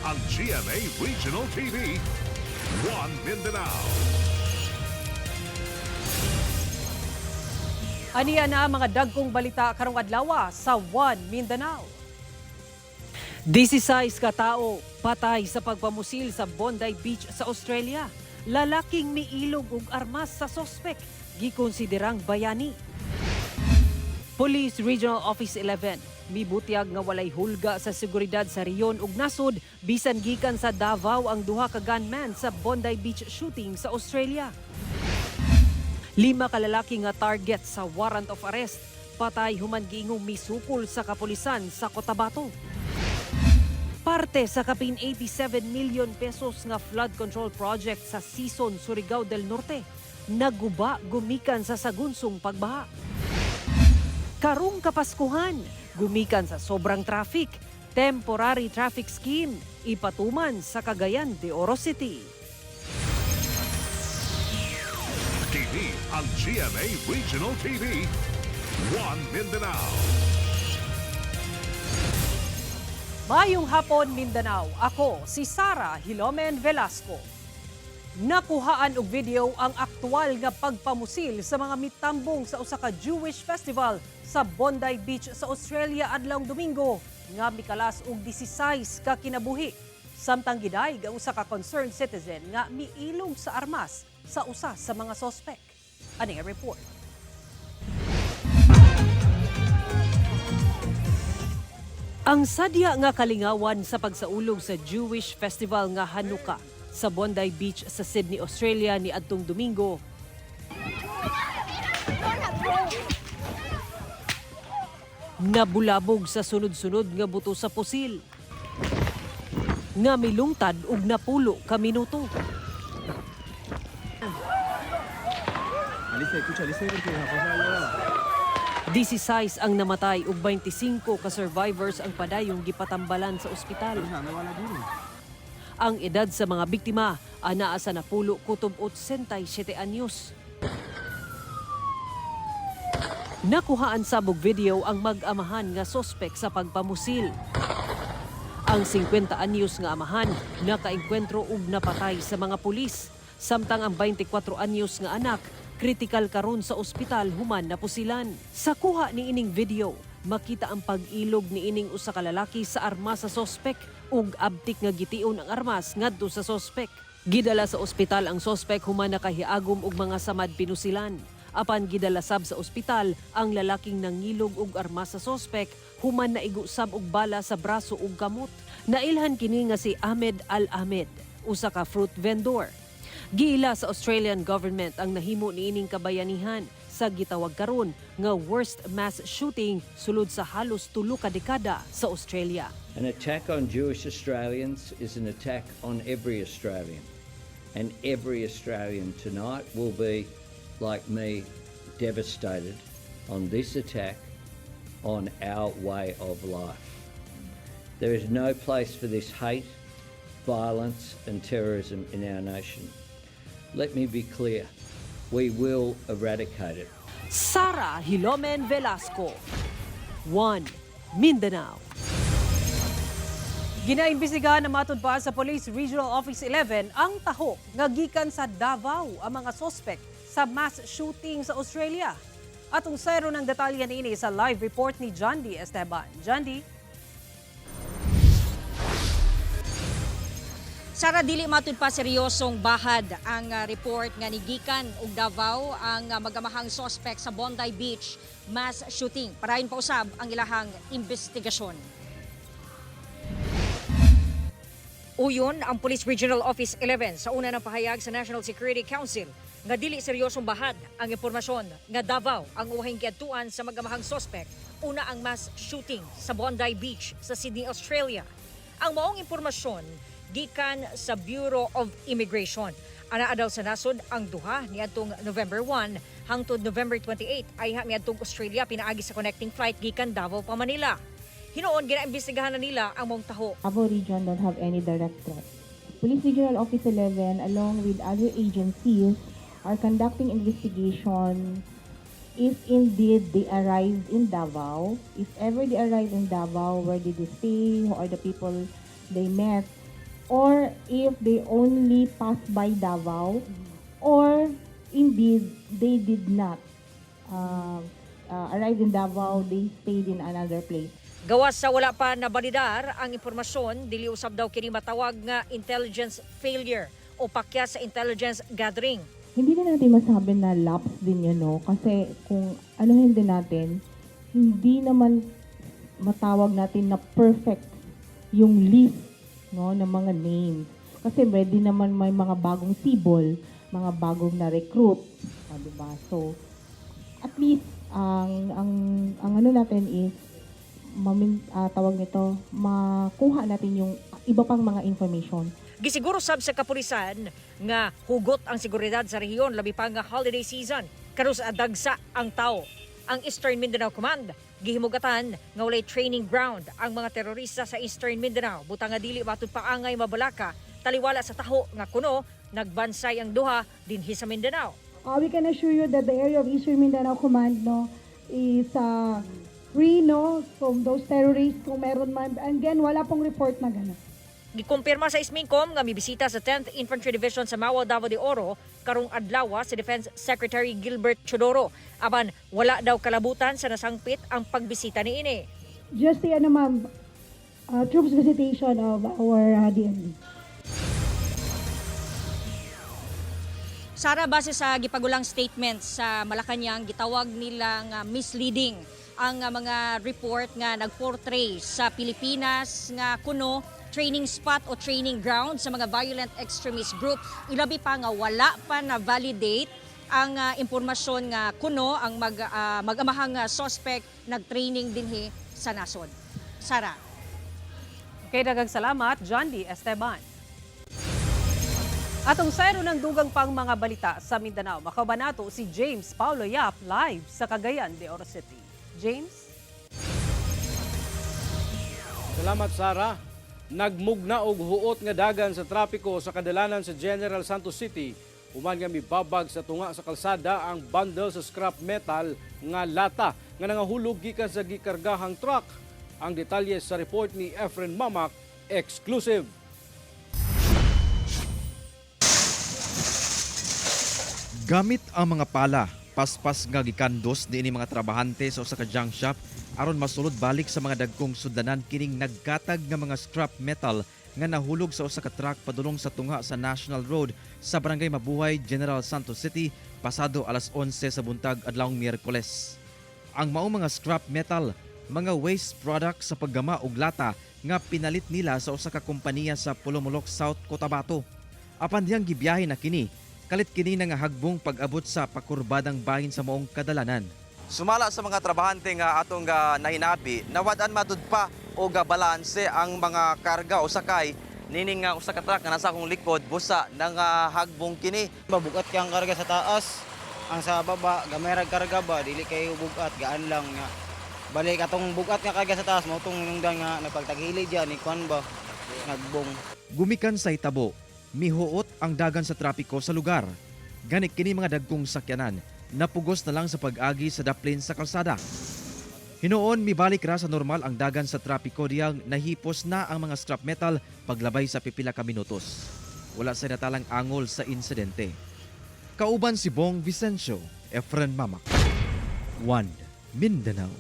ang GMA Regional TV, One Mindanao. Aniya na mga dagkong balita karong adlaw sa One Mindanao. 16 katao patay sa pagpamusil sa Bondi Beach sa Australia. Lalaking miilog og armas sa sospek, gikonsiderang bayani. Police Regional Office 11 mibutyag nga walay hulga sa seguridad sa riyon ug nasod bisan gikan sa Davao ang duha ka gunman sa Bondi Beach shooting sa Australia. 5 ka lalaki nga target sa warrant of arrest, patay human giingong misukol sa kapulisan sa Cotabato. Parte sa kapin 87 million pesos nga flood control project sa Sison, Surigao del Norte, naguba gumikan sa sagunsong pagbaha. Karong Kapaskuhan, gumikan sa sobrang traffic, temporary traffic scheme, ipatuman sa Cagayan de Oro City. Kini ang GMA Regional TV, One Mindanao. Mayong hapon, Mindanao. Ako, si Sara Hilomen Velasco. Nakuhaan og video ang aktwal nga pagpamusil sa mga mitambong sa usa ka Jewish festival sa Bondi Beach sa Australia adlawng Domingo nga mikalas og 16 ka kinabuhi. Samtang gidayeg ang usa ka concerned citizen nga miilog sa armas sa usa sa mga sospek. Aning report. Ang sadya nga kalingawan sa pagsaulog sa Jewish festival nga Hanukkah sa Bondi Beach sa Sydney, Australia ni adtong Domingo. Nabulabog sa sunod-sunod nga buto sa pusil. Nga milungtad ug napulo ka minuto. 16 ang namatay ug 25 ka survivors ang padayong gipatambalan sa ospital. Ang edad sa mga biktima anaa sa napulo kutob 87 anyos. Nakuhaan sa bug video ang mag-amahan nga sospek sa pagpamusil. Ang 50 anyos nga amahan nakaengkwentro ug napatay sa mga pulis, samtang ang 24 anyos nga anak kritikal karon sa ospital human napusilan. Sa kuha ni ining video, makita ang pag-ilog ni ining usa ka lalaki sa armas sa sospek ug abtik nga gitiun ang armas ngadto sa sospek. Gidala sa ospital ang sospek human nakahiagom og mga samad pinusilan. Apan gidala sab sa ospital ang lalaking nangilog og armas sa sospek human naigusab og bala sa braso ug kamot. Nailhan kini nga si Ahmed Al-Ahmed, usa ka fruit vendor. Giila sa Australian government ang nahimo niining kabayanihan sa gitawag karon nga worst mass shooting sulod sa halos 3 ka dekada sa Australia. An attack on Jewish Australians is an attack on every Australian. And every Australian tonight will be, like me, devastated on this attack on our way of life. There is no place for this hate, violence and terrorism in our nation. Let me be clear, we will eradicate it. Sara Hilomen Velasco, One Mindanao. Ginaimbestigahan na matud pa sa Police Regional Office 11 ang taho nga gikan sa Davao ang mga sospek sa mass shooting sa Australia. Atong sayro ng detalye niini sa live report ni John D. Esteban. John D. Sara, dili matud pa seryosong bahad ang report nga nigikan og Davao ang magamahang suspect sa Bondi Beach mass shooting. Parayon pa usab ang ilahang investigasyon. Uyon ang Police Regional Office 11 sa una ng pahayag sa National Security Council nga dili seryosong bahad ang impormasyon nga Davao ang uhing giadtuan sa magamahang suspect una ang mass shooting sa Bondi Beach sa Sydney, Australia. Ang maong impormasyon gikan sa Bureau of Immigration. Anaa daw sa nasod ang duha niadtong November 1 hangtod November 28 ay niadtong Australia pinaagi sa connecting flight gikan Davao pa Manila. Hinoon ginaimbestigahan na nila ang mong taho. Davao region don't have any direct threat. Police Regional Office 11 along with other agencies are conducting investigation if indeed they arrived in Davao. If ever they arrived in Davao, where did they stay, who are the people they met, or if they only passed by Davao, or indeed they did not arrive in Davao, they stayed in another place. Gawas sa wala pa nabalidar ang impormasyon, dili usab daw kini matawag nga intelligence failure o pakya sa intelligence gathering. Hindi na natin masabi na lapse din yun, no? Kasi kung anuhin din natin, hindi naman matawag natin na perfect yung list, no, ng mga names. Kasi ready naman may mga bagong sibol, mga bagong na-recruit, diba? So, at least, ang ano natin is, tawag nito, makuha natin yung iba pang mga information. Gisiguro sab sa kapulisan nga hugot ang seguridad sa rehiyon labi pa nga holiday season. Karon sa dagsa ang tao. Ang Eastern Mindanao Command gihimugatan nga walay training ground ang mga terorista sa Eastern Mindanao butang nga dili matud paangay mabalaka taliwala sa taho nga kuno nagbansay ang duha dinhi sa Mindanao. We can assure you that the area of Eastern Mindanao Command, no, is free, no, from those terrorists kung meron man. And again, wala pong report na gano'n. Gikumpirma sa Ismingcom nga mibisita sa 10th Infantry Division sa Mawao, Davao de Oro karong adlaw si Defense Secretary Gilbert Chodoro. Aban wala daw kalabutan sa nasangpit ang pagbisita niini. Just the ma'am, troops visitation of our DND. Sara, base sa gipagulang statement sa Malacanang, gitawag nilang misleading ang mga report nga nagportray sa Pilipinas nga kuno training spot o training ground sa mga violent extremist group. Ilabi pa nga wala pa na validate ang impormasyon nga kuno ang mag-amahang suspect nagtraining dinhi sa nasod. Sara. Kay daghang salamat, John D. Esteban. Atong sayro ng dugang pang mga balita sa Mindanao, makabanato si James Paulo Yap live sa Cagayan de Oro City. James? Salamat, Sara. Nagmugna og huot nga dagan sa trapiko sa kadalanan sa General Santos City. Human nga mibabag sa tunga sa kalsada ang bundle sa scrap metal nga lata nga nangahulog gikan sa gikargahang truck. Ang detalye sa report ni Efren Mamak, exclusive. Gamit ang mga pala, paspas nga gikandos niini mga trabahante sa usa ka junk shop aron masulod balik sa mga dagkong sudanan kining nagkatag nga mga scrap metal nga nahulog sa usa ka truck padulong sa tunga sa National Road sa Barangay Mabuhay, General Santos City pasado alas 11 sa buntag adlawng Miyerkules. Ang maong mga scrap metal, mga waste product sa paggama og lata nga pinalit nila sa usa ka kompanya sa Pulumulok South, Cotabato. Apan diyang gibiyahe na kini, kalit kini nga hagbong pag-abot sa pakurbadang bahin sa maong kadalanan. Sumala sa mga trabahante nga atong nahinabi, nawad-an matud pa o balanse ang mga karga o sakay nining nga usa ka truck nga nasa akong likod busa nang hagbong kini. Bugat kang karga sa taas, ang sa baba gamay ra karga ba dili kay bugat gaan lang nga. Balik atong bugat nga karga sa taas mo tong nungdan nga nagpagtaghili diyan ni kwan ba nagbong. Gumikan sa hitabo, mihuot ang dagan sa trapiko sa lugar. Ganit kini mga dagkong sakyanan, napugos na lang sa pag-agi sa daplin sa kalsada. Hinoon mibalik ra sa normal ang dagan sa trapiko diyang nahipos na ang mga scrap metal paglabay sa pipila ka minutos. Wala sa natalang angol sa insidente. Kauban si Bong Vicencio, Efren Mamak. One Mindanao.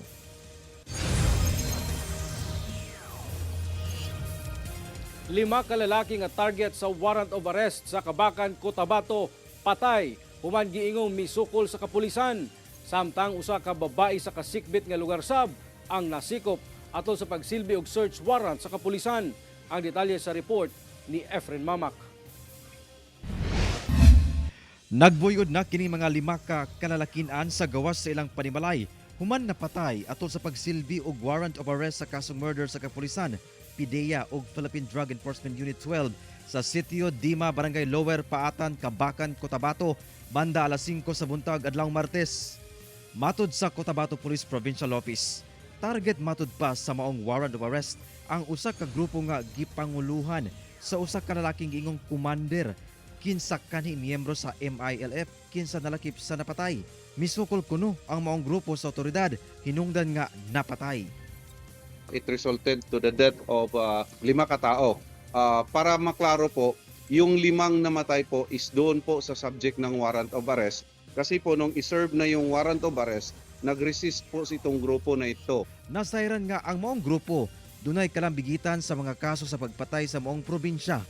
Lima ka lalaki nga target sa warrant of arrest sa Kabakan, Cotabato, patay. Human giingong misukol sa kapulisan. Samtang usa ka babae sa kasikbit nga lugar sab ang nasikop atol sa pagsilbi og search warrant sa kapulisan. Ang detalye sa report ni Efren Mamak. Nagbuyod na kini mga lima ka kalalakinan sa gawas sa ilang panimalay. Human napatay atol sa pagsilbi og warrant of arrest sa kasong murder sa kapulisan. PIDEA ug Philippine Drug Enforcement Unit 12 sa Sitio Dima, Barangay Lower, Paatan, Kabakan, Cotabato, banda alas 5 sa buntag adlawng Martes. Matud sa Cotabato Police Provincial Office, target matud pa sa maong warrant of arrest ang usa ka grupo nga gipanguluhan sa usa ka lalaking ingong commander kinsa kanhi miyembro sa MILF kinsa nalakip sa napatay. Misukol kuno ang maong grupo sa otoridad hinungdan nga napatay. It resulted to the death of 5 katao. para maklaro po, yung 5 namatay po is doon po sa subject ng warrant of arrest. Kasi po nung iserve na yung warrant of arrest, nag-resist po itong grupo na ito. Nasayran nga ang maong grupo, dunay kalambigitan sa mga kaso sa pagpatay sa maong probinsya.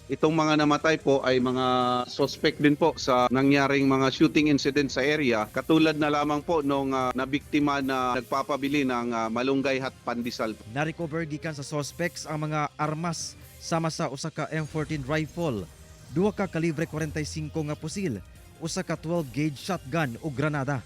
Itong mga namatay po ay mga suspect din po sa nangyaring mga shooting incident sa area. Katulad na lamang po nung nabiktima na nagpapabili ng malunggay at pandesal. Narecover gikan sa suspects ang mga armas sama sa usa ka M14 rifle, 2 ka kalibre 45 nga pusil, usa ka 12 gauge shotgun o granada.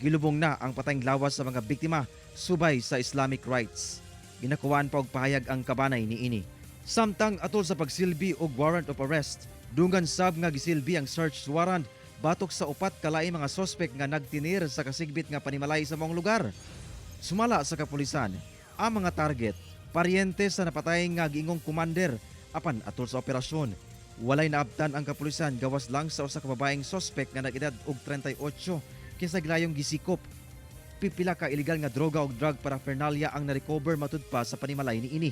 Gilubong na ang patayng lawas sa mga biktima subay sa Islamic rights. Ginakuwaan pa og pahayag ang kabanay niini. Samtang atol sa pagsilbi og warrant of arrest, dungan sab nga gisilbi ang search warrant batok sa 4 kalaay mga suspect nga nagtinir sa kasigbit nga panimalay sa maong lugar. Sumala sa kapulisan, ang mga target paryente sa napatay nga giingong commander apan atol sa operasyon. Walay naabtan ang kapulisan gawas lang sa usa ka babaeng suspect nga nag-edad og 38 kinsa gilayong gisikop. Pipila ka illegal nga droga o drug paraphernalia ang na-recover matud pa sa panimalay niini.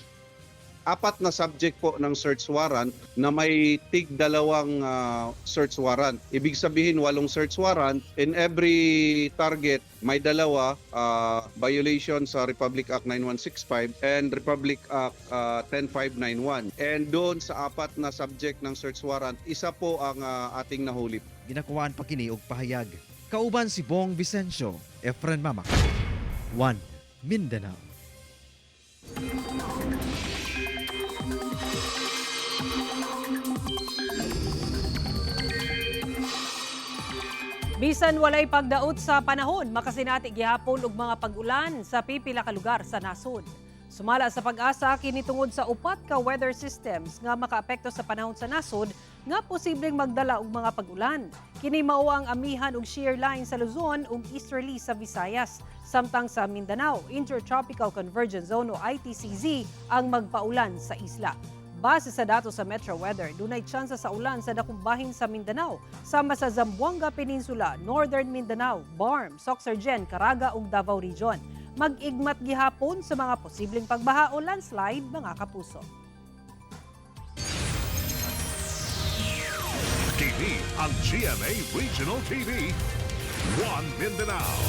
4 na subject po ng search warrant na may tig-2 search warrant. Ibig sabihin 8 search warrant. In every target may 2 violation sa Republic Act 9165 and Republic Act 10591. And doon sa 4 na subject ng search warrant, isa po ang ating nahuli. Ginakuwaan pa kini og pahayag. Kauban si Bong Vicencio, Efren Mama. 1 Mindanao. Bisan walay pagdaot sa panahon, makasinati gihapon og mga pag-ulan sa pipila ka lugar sa nasod. Sumala sa pag-asa kini tungod sa 4 ka weather systems nga makaapekto sa panahon sa nasod nga posibleng magdala og mga pag-ulan. Kini mao ang amihan og shear line sa Luzon ug easterly sa Visayas. Samtang sa Mindanao, Intertropical Convergence Zone o ITCZ ang magpaulan sa isla. Base sa datos sa Metro Weather, dunay tsansa sa ulan sa dakong bahin sa Mindanao, sama sa Zamboanga Peninsula, Northern Mindanao, Barm, Soxargen, Caraga ug Davao Region. Mag-igmat gihapon sa mga posibleng pagbaha o landslide, mga kapuso. Kini ang GMA Regional TV, 1 Mindanao.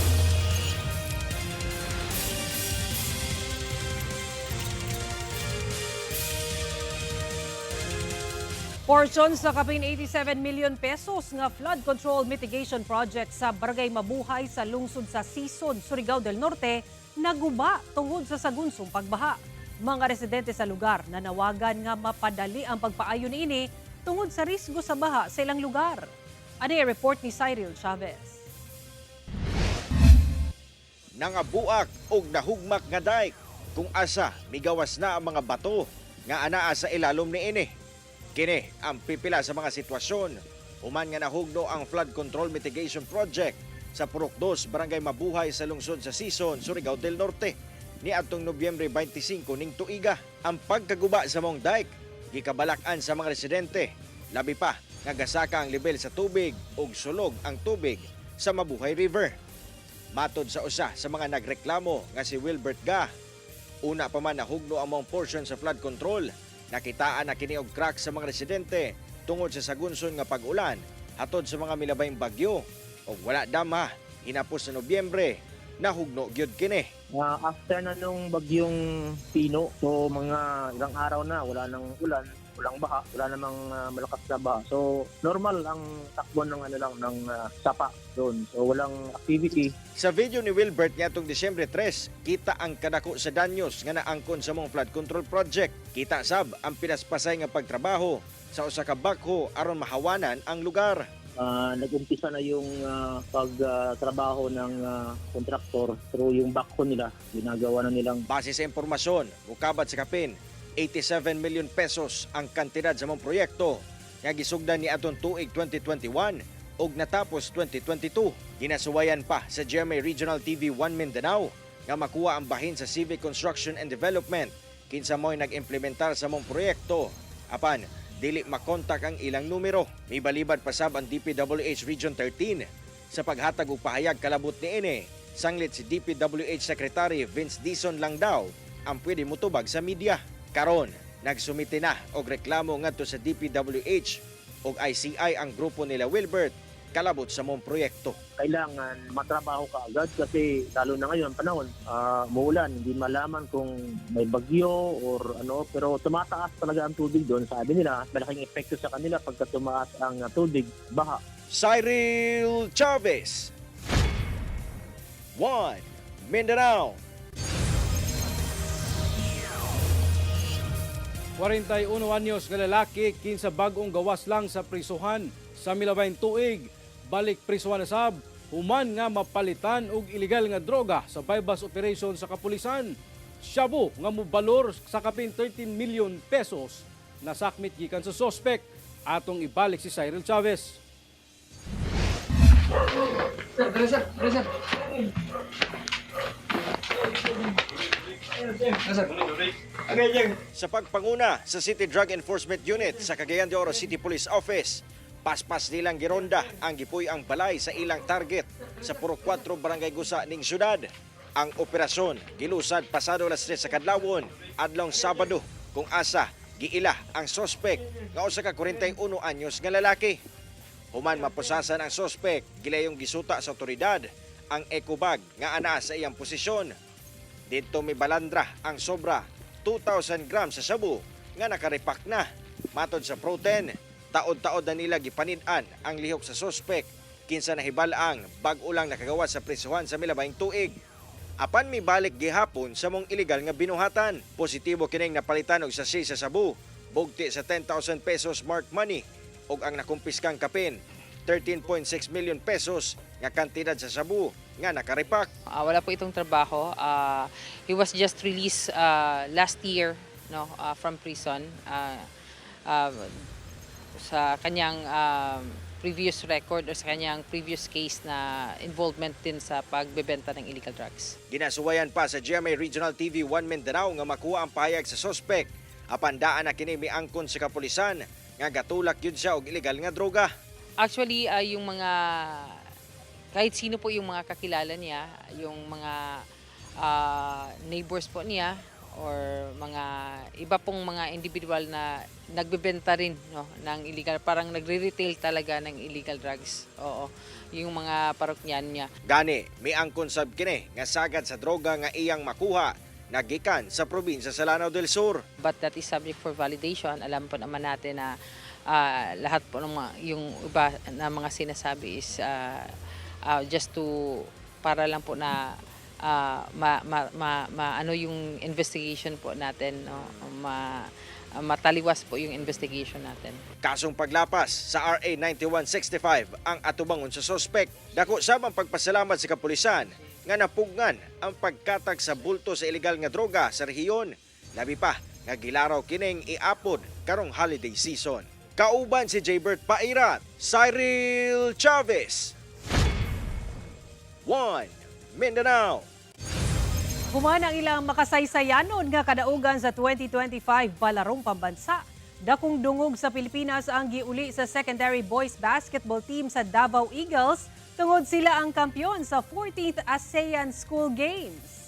Portion sa kapin 87 million pesos nga flood control mitigation project sa Barangay Mabuhay sa lungsod sa Sison, Surigao del Norte naguba tungod sa sagunsong pagbaha. Mga residente sa lugar nanawagan nga mapadali ang pagpaayo niini tungod sa risgo sa baha sa ilang lugar. Ano yung report ni Cyril Chavez? Nangabuak og nahugmak nga dike kung asa migawas na ang mga bato nga anaa sa ilalom niini. Kini ang pipila sa mga sitwasyon human nga nahugno ang flood control mitigation project sa Purok 2, Barangay Mabuhay sa lungsod sa Sison, Surigao del Norte. Ni atong Nobyembre 25 ning tuiga, ang pagkaguba sa mong dike gikabalakan sa mga residente. Labi pa nga gasaka ang level sa tubig ug sulog ang tubig sa Mabuhay River. Matod sa usa sa mga nagreklamo nga si Wilbert Ga, una pa man nahugno ang mong portion sa flood control. Nakitaan na kini og crack sa mga residente tungod sa sagunson nga pag-ulan hatod sa mga milabayng bagyo og wala dama hinapos sa Nobyembre nahugno gyud kini. After na nung bagyong Pino, so mga ilang araw na wala nang ulan, walang baha, wala namang malakas na baha. So normal ang takbo ng ng sapa doon. So walang activity. Sa video ni Wilbert niadtong Disyembre 3, kita ang kadako sa danyos nga naangkon sa mong flood control project. Kita sab ang pinaspasay nga pagtrabaho sa usa ka bakho aron mahawanan ang lugar. Nag-umpisa na yung pagtrabaho ng kontraktor through yung backhoe nila. Ginagawa na nilang... Base sa impormasyon, mukabat sa kapin, 87 million pesos ang kantidad sa mong proyekto nga gisugdan ni atong tuig 2021 ug natapos 2022. Ginasuwayan pa sa GMA Regional TV 1 Mindanao nga makuha ang bahin sa Civic Construction and Development kinsa mo'y nag-implementar sa mong proyekto. Apan, dili makontak ang ilang numero. May balibad pasab ang DPWH Region 13 sa paghatag og pahayag kalabot niini. Sanglit si DPWH Secretary Vince Dizon lang daw ang pwede mutubag sa media. Karon, Nagsumite na og reklamo ngadto sa DPWH og ICI ang grupo nila Wilbert kalabot sa mong proyekto. Kailangan matrabaho ka agad kasi lalo na ngayon panahon, muulan, hindi malaman kung may bagyo or ano, pero tumataas talaga ang tubig doon. Sabi nila, malaking epekto sa kanila pagka tumaas ang tubig, baha. Cyril Chavez, One Mindanao. 41 anyos nga lalaki kinsa bag-ong gawas lang sa prisuhan sa milabayng tuig. Balik prisuhan na sab, human nga mapalitan og ilegal nga droga sa bypass operation sa kapulisan. Shabu nga mobalor sa kapin 13 million pesos na sakmit gikan sa suspect. Atong ibalik si Cyril Chavez. Sa pagpanguna sa City Drug Enforcement Unit sa Cagayan de Oro City Police Office, paspas nilang gironda ang gipuy ang balay sa ilang target sa puro 4 barangay gusa ning syudad. Ang operasyon gilusad pasado alas 3 sa kadlawon adlong Sabado kung asa giila ang suspect nga usa ka 41 anyos nga lalaki. Human mapusasan ang suspect, gilayong gisuta sa otoridad ang eco bag nga ana sa iyang posisyon. Dito may balandra ang sobra 2,000 grams sa shabu nga nakaripak na. Matod sa protein, taod-taod na nila gipanid-an ang lihok sa suspect kinsa nahibal-ang bag-o lang nakagawa sa prisuhan sa milabayng tuig. Apan may balik gihapon sa mong illegal nga binuhatan. Positibo kining napalitan og sachet sa sabu, bugti sa 10,000 pesos marked money ug ang nakumpiskang kapin 13.6 million pesos nga kantidad sa sabu nga nakaripak. Wala po itong trabaho. He was just released last year, no, from prison sa kanyang previous record o sa kanyang previous case na involvement din sa pagbebenta ng illegal drugs. Ginasuwayan pa sa GMA Regional TV 1 Mindanao nga makuha ang pahayag sa suspect. Apan daan na kini miangkon sa kapulisan nga gatulak yun siya og illegal nga droga. Actually, yung mga kahit sino po yung mga kakilala niya, yung mga neighbors po niya or mga iba pong mga individual na nagbebenta rin, no, ng illegal, parang nagre-retail talaga ng illegal drugs. Oo, yung mga paroknyan niya. Gani, may angkon sab kini nga sagad sa droga nga iyang makuha nagikan sa probinsya sa Lanao del Sur. But that is subject for validation. Alam po naman natin na lahat po ng yung iba na mga sinasabi is just to para lang po na ano yung investigation po natin, no? Mataliwas po yung investigation natin. Kasong paglapas sa RA 9165 ang atubangon sa suspect. Dako sabang pagpasalamat sa kapulisan nga napugnan ang pagkatag sa bulto sa illegal nga droga sa rehiyon. Labi pa nga gilaraw kining iapod karong holiday season. Kauban si Jaybert Pairat, Cyril Chavez, One Mindanao. Human ang ilang makasaysayanon nga kadaugan sa 2025 Balarong Pambansa. Dakong dungog sa Pilipinas ang giuli sa secondary boys basketball team sa Davao Eagles tungod sila ang kampyon sa 14th ASEAN School Games.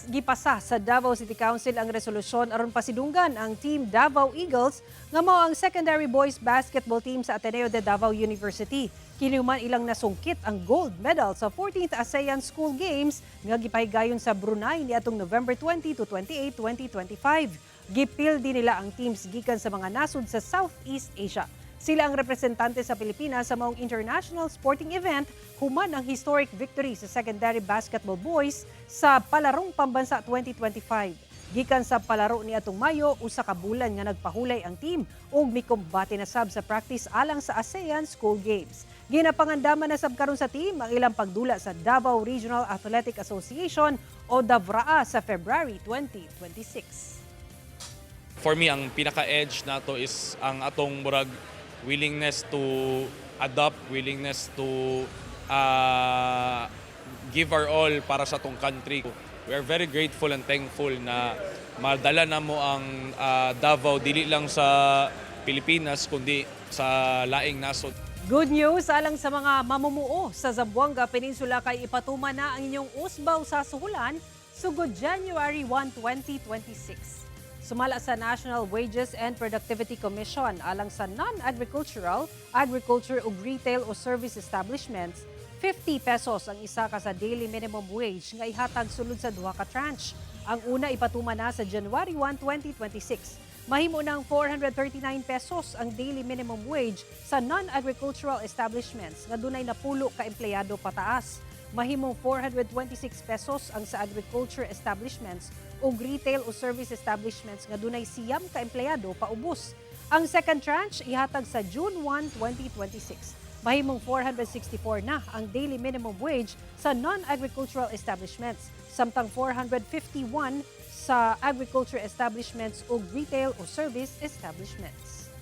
Gipasa sa Davao City Council ang resolusyon aron pasidunggan ang Team Davao Eagles nga mao ang secondary boys basketball team sa Ateneo de Davao University. Kinuman ilang nasungkit ang gold medal sa 14th ASEAN School Games nga gipahigayon sa Brunei niadtong November 20 to 28, 2025. Gipildi nila ang teams gikan sa mga nasud sa Southeast Asia. Sila ang representante sa Pilipinas sa maong international sporting event human ang historic victory sa secondary basketball boys sa Palarong Pambansa 2025. Gikan sa palaro ni atong Mayo, usa ka bulan nga nagpahulay ang team ug mikumbati na sab sa practice alang sa ASEAN School Games. Ginapangandaman na sab karon sa team ang ilang pagdula sa Davao Regional Athletic Association o DAVRAA sa February 2026. For me, ang pinaka-edge nato is ang atong murag willingness to adapt, willingness to give our all para sa atong country. We are very grateful and thankful na madala na mo ang Davao dili lang sa Pilipinas kundi sa laing nasod. Good news alang sa mga mamumuo sa Zamboanga Peninsula kay ipatuman na ang inyong usbaw sa suhulan sugod January 1, 2026. Sumala sa National Wages and Productivity Commission alang sa non-agricultural, agriculture ug retail o service establishments, 50 pesos ang isa ka sa daily minimum wage nga ihatag sulod sa duha ka tranche. Ang una ipatuman na sa January 1, 2026. Mahimo ng 439 pesos ang daily minimum wage sa non-agricultural establishments nga dunay napulo ka empleyado pataas. Mahimong 426 pesos ang sa agriculture establishments o retail o service establishments nga dunay siyam ka empleyado paubos. Ang second tranche ihatag sa June 1, 2026. Mahimong 464 na ang daily minimum wage sa non-agricultural establishments, samtang 451 sa agriculture establishments o retail o service establishments.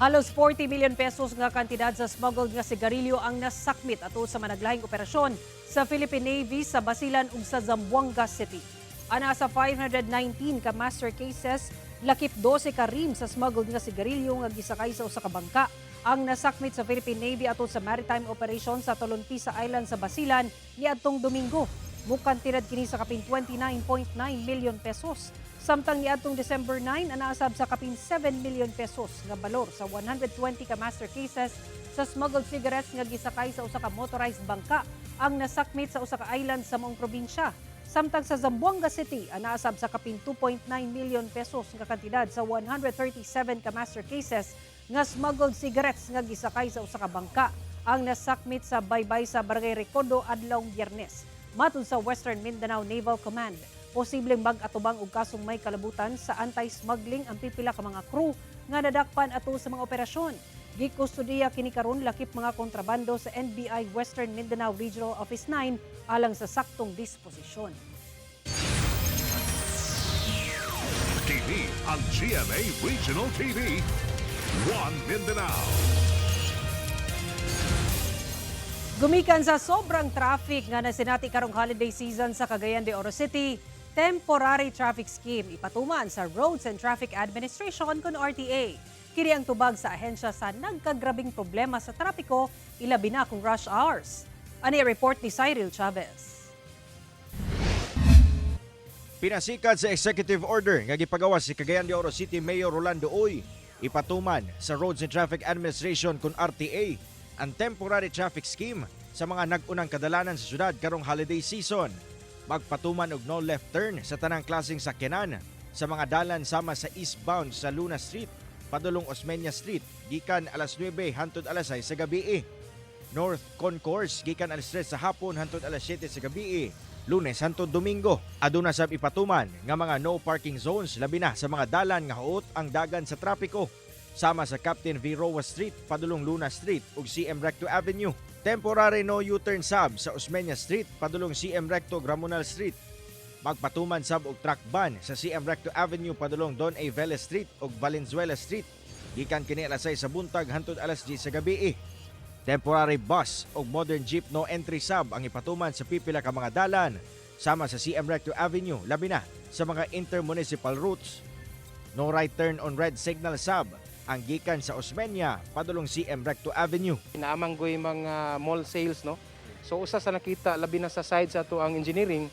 Halos 40 million pesos nga kantidad sa smuggled nga sigarilyo ang nasakmit ato sa managlahing operasyon sa Philippine Navy sa Basilan ug sa Zamboanga City. Ana sa 519 ka master cases, lakip 12 ka rim sa smuggled nga sigarilyo nga gisakay sa usa ka bangka ang nasakmit sa Philippine Navy ato sa maritime operation sa Tolonpisa Island sa Basilan niadtong Domingo. Mukan tirad kini sa kapin 29.9 million pesos. Samtang niadtong December 9, anaasab sa kapin 7 million pesos nga balor sa 120 ka master cases sa smuggled cigarettes nga gisakay sa usa ka motorized bangka ang nasakmit sa usa ka island sa maong probinsya. Samtang sa Zamboanga City, anaasab sa kapin 2.9 million pesos nga kantidad sa 137 ka master cases nga smuggled cigarettes nga gisakay sa usa ka bangka ang nasakmit sa baybay sa Barangay Recodo adlawng Biyernes. Matod sa Western Mindanao Naval Command, posibleng mag-atubang og kasong may kalabutan sa anti-smuggling ang pipila ka mga crew nga nadakpan ato sa mga operasyon. Gikustudiya kini karon lakip mga kontrabando sa NBI Western Mindanao Regional Office 9 alang sa saktong disposisyon. TV ang GMA Regional TV. One Mindanao. Gumikan sa sobrang traffic nga nasinati karong holiday season sa Cagayan de Oro City, temporary traffic scheme ipatuman sa Roads and Traffic Administration kun RTA. Kini ang tubag sa ahensya sa nagkagrabing problema sa trapiko, ilabi na kung rush hours. Ani report ni Cyril Chavez. Pinasikat sa executive order nga gipagawa si Cagayan de Oro City Mayor Rolando Uy, ipatuman sa Roads and Traffic Administration kun RTA ang temporary traffic scheme sa mga nag-unang kadalanan sa syudad karong holiday season. Magpatuman og no left turn sa tanang klaseng sakyanan sa mga dalan sama sa eastbound sa Luna Street, padulong Osmeña Street, gikan alas 9 hangtod alas 6 sa gabi. North Concourse gikan alas 3 sa hapon hangtod alas 7 sa gabi. Lunes hangtod Domingo, aduna sab ipatuman nga mga no parking zones labi na sa mga dalan nga huot ang dagan sa trapiko sama sa Captain V. Roa Street, padulong Luna Street ug CM Recto Avenue. Temporary no U-turn sab sa Osmeña Street, padulong CM Recto Gramonal Street. Magpatuman sab og truck ban sa CM Recto Avenue, padulong Don A. Velez Street ug Valenzuela Street. Gikan kini alas 6 sa buntag hangtod alas 10 sa gabi. Temporary bus ug modern jeep no entry sab ang ipatuman sa pipila ka mga dalan sama sa CM Recto Avenue, labi na sa mga intermunicipal routes. No right turn on red signal sab ang gikan sa Osmeña, padulong CM Recto Avenue. Inaamanggoy mga mall sales, no? So usa sa nakita labi na sa side sa ato ang engineering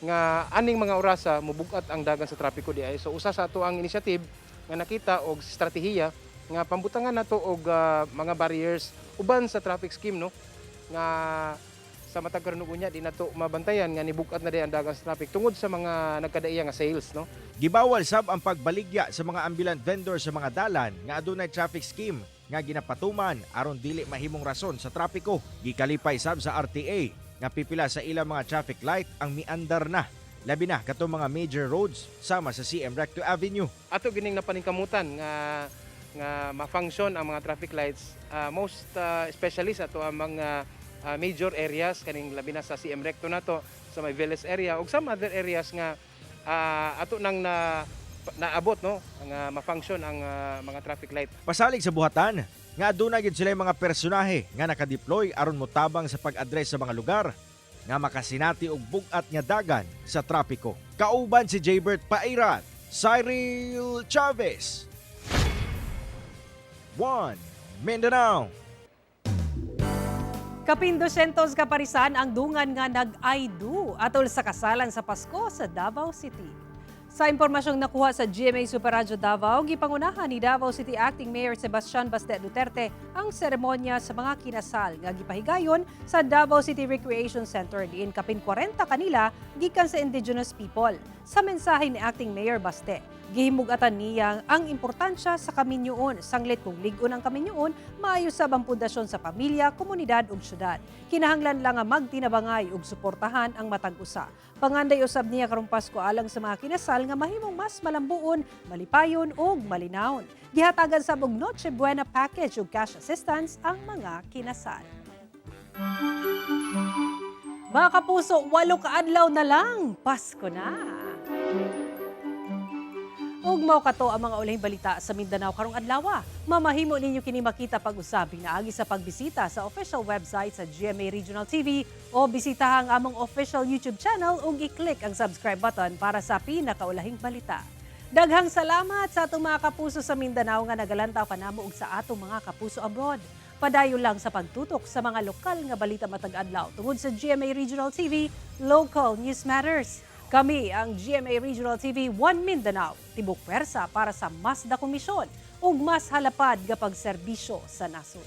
nga aning mga orasa mubugat ang dagan sa trapiko di ay. So usa sa ato ang initiative nga nakita og strategiya nga pambutangan nato og mga barriers uban sa traffic scheme, no? Nga sa matag karon unya di nato mabantayan nga nibugat na di ang dagan sa traffic tungod sa mga nagkadaiya nga sales, no? Gibawal sab ang pagbaligya sa mga ambulant vendor sa mga dalan nga adunay traffic scheme nga ginapatuman aron dili mahimong rason sa trapiko. Gikalipay sab sa RTA nga pipila sa ilang mga traffic light ang miandar na, labi na katong mga major roads sama sa CM Recto Avenue. Ato gining napaningkamutan nga ma-function ang mga traffic lights, most especially sa ato ang mga major areas kaning labi na sa CM Recto nato, sa may Velez area ug some other areas nga ato nang naabot, no, ang ma-function ang mga traffic light. Pasalig sa buhatan nga aduna gid sila mga personahe nga nakadeploy aron motabang sa pag-address sa mga lugar nga makasinati og bugat nga dagan sa trapiko. Kauban si Jaybert Pairat, Cyril Chavez. One Mindanao. Kapin 200 kaparisan ang dungan nga nag-I do atol sa kasalan sa Pasko sa Davao City. Sa impormasyong nakuha sa GMA Super Radyo Davao, gipangunahan ni Davao City Acting Mayor Sebastian Baste Duterte ang seremonya sa mga kinasal nga gipahigayon sa Davao City Recreation Center diin kapin 40 kanila gikan sa indigenous people. Sa mensahe ni Acting Mayor Baste, gihimugatan niya ang importansya sa kaminyoon. Sanglit kung ligon ang kaminyoon, maayo sab ang pundasyon sa pamilya, komunidad ug syudad. Kinahanglan lang nga magtinabangay ug suportahan ang matag usa. Panganday usab niya karong Pasko alang sa mga kinasal nga mahimong mas malambuon, malipayon ug malinawon. Gihatagan sab og Noche Buena package ug cash assistance ang mga kinasal. Mga kapuso, 8 ka adlaw na lang, Pasko na. Ug mao kato ang mga ulahing balita sa Mindanao karong adlaw. Mamahimo ninyo kini makita pag-usab pinaagi sa pagbisita sa official website sa GMA Regional TV o bisitahan ang among official YouTube channel ug i-click ang subscribe button para sa pinakaulahing balita. Daghang salamat sa atong mga kapuso sa Mindanao nga nagalantaw kanamo ug sa atong mga kapuso abroad. Padayon lang sa pagtutok sa mga lokal nga balita matag adlaw tungod sa GMA Regional TV, Local News Matters. Kami ang GMA Regional TV 1 Mindanao, tibok pwersa para sa mas dakong misyon ug mas halapad nga pagserbisyo sa nasod.